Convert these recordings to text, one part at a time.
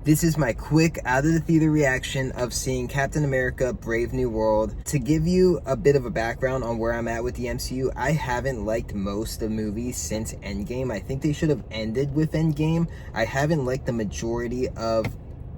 This is my quick out of the theater reaction of seeing Captain America Brave New World. To give you a bit of a background on where I'm at with the MCU, I haven't liked most of the movies since Endgame. I think they should have ended with Endgame. I haven't liked the majority of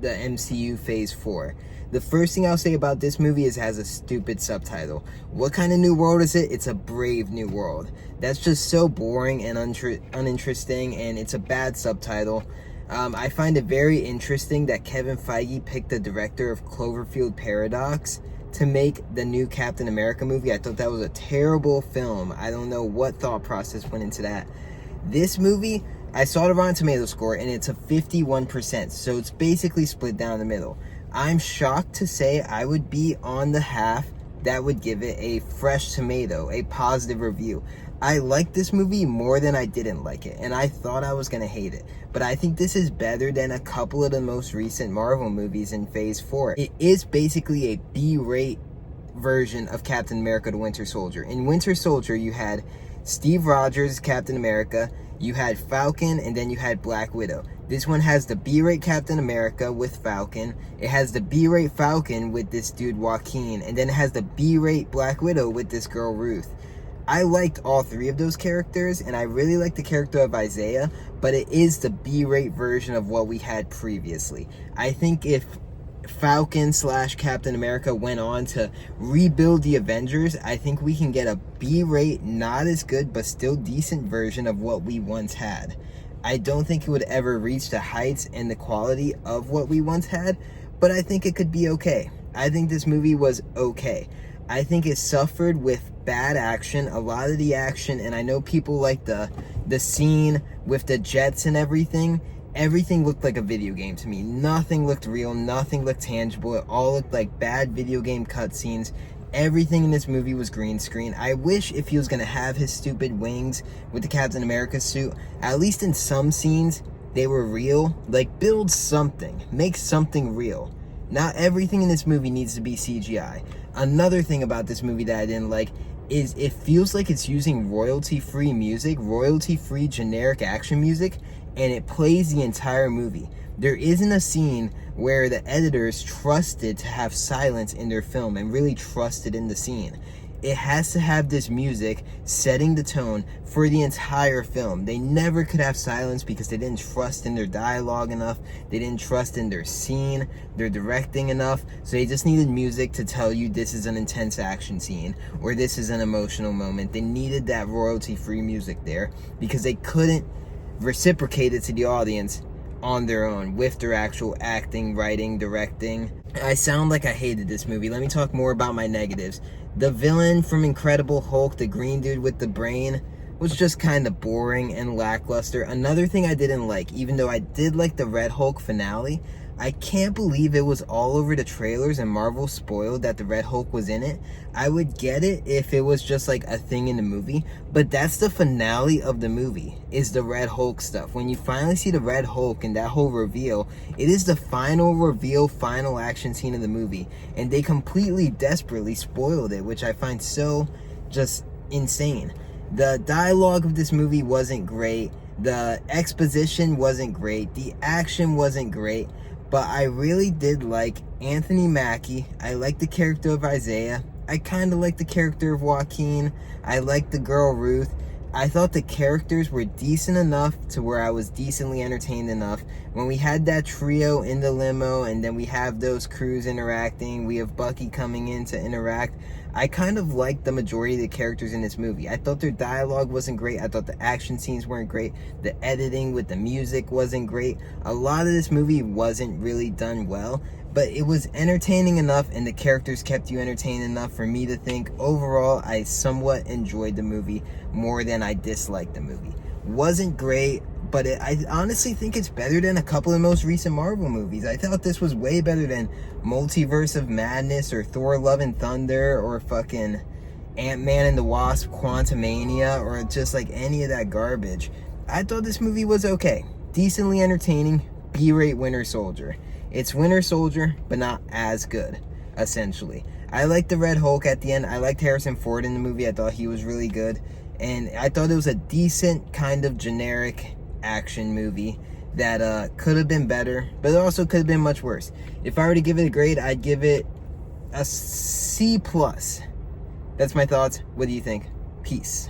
the MCU Phase 4. The first thing I'll say about this movie is it has a stupid subtitle. What kind of new world is it? It's a Brave New World. That's just so boring and uninteresting, and it's a bad subtitle. I find it very interesting that Kevin Feige picked the director of Cloverfield Paradox to make the new Captain America movie. I thought that was a terrible film. I don't know what thought process went into that. This movie, I saw the Rotten Tomatoes score, and it's a 51%, so it's basically split down the middle. I'm shocked to say I would be on the half that would give it a fresh tomato, a positive review. I like this movie more than I didn't like it, and I thought I was going to hate it. But I think this is better than a couple of the most recent Marvel movies in Phase 4. It is basically a B-rate version of Captain America the Winter Soldier. In Winter Soldier, you had Steve Rogers, Captain America, you had Falcon, and then you had Black Widow. This one has the B-rate Captain America with Falcon. It has the B-rate Falcon with this dude Joaquin, and then it has the B-rate Black Widow with this girl Ruth. I liked all three of those characters, and I really like the character of Isaiah, but it is the B-rate version of what we had previously. I think if Falcon / Captain America went on to rebuild the Avengers, I think we can get a B-rate, not as good, but still decent version of what we once had. I don't think it would ever reach the heights and the quality of what we once had, but I think it could be okay. I think this movie was okay. I think it suffered with bad action, a lot of the action, and I know people like the scene with the jets and everything. Everything looked like a video game to me. Nothing looked real, nothing looked tangible. It all looked like bad video game cutscenes. Everything in this movie was green screen. I wish if he was going to have his stupid wings with the Captain America suit, at least in some scenes, they were real. Like, build something. Make something real. Not everything in this movie needs to be CGI. Another thing about this movie that I didn't like is it feels like it's using royalty-free music, royalty-free generic action music, and it plays the entire movie. There isn't a scene where the editors trusted to have silence in their film and really trusted in the scene. It has to have this music setting the tone for the entire film. They never could have silence because they didn't trust in their dialogue enough. They didn't trust in their scene, their directing enough. So they just needed music to tell you this is an intense action scene or this is an emotional moment. They needed that royalty-free music there because they couldn't reciprocate it to the audience on their own with their actual acting, writing, directing. I sound like I hated this movie. Let me talk more about my negatives. The villain from Incredible Hulk, the green dude with the brain, was just kind of boring and lackluster. Another thing I didn't like, even though I did like the Red Hulk finale, I can't believe it was all over the trailers and Marvel spoiled that the Red Hulk was in it. I would get it if it was just like a thing in the movie, but that's the finale of the movie, is the Red Hulk stuff. When you finally see the Red Hulk and that whole reveal, it is the final reveal, final action scene of the movie, and they completely desperately spoiled it, which I find so just insane. The dialogue of this movie wasn't great, the exposition wasn't great, the action wasn't great, but I really did like Anthony Mackie. I like the character of Isaiah. I kind of like the character of Joaquin. I like the girl Ruth. I thought the characters were decent enough to where I was decently entertained enough. When we had that trio in the limo and then we have those crews interacting, we have Bucky coming in to interact, I kind of liked the majority of the characters in this movie. I thought their dialogue wasn't great. I thought the action scenes weren't great. The editing with the music wasn't great. A lot of this movie wasn't really done well, but it was entertaining enough and the characters kept you entertained enough for me to think overall I somewhat enjoyed the movie more than I disliked the movie. Wasn't great, but I honestly think it's better than a couple of the most recent Marvel movies. I thought this was way better than Multiverse of Madness or Thor Love and Thunder or fucking Ant-Man and the Wasp Quantumania or just like any of that garbage. I thought this movie was okay. Decently entertaining, B-rate Winter Soldier. It's Winter Soldier, but not as good, essentially. I liked the Red Hulk at the end. I liked Harrison Ford in the movie. I thought he was really good. And I thought it was a decent kind of generic action movie. that could have been better, but it also could have been much worse. If I were to give it a grade, I'd give it a C+. That's my thoughts. What do you think? Peace.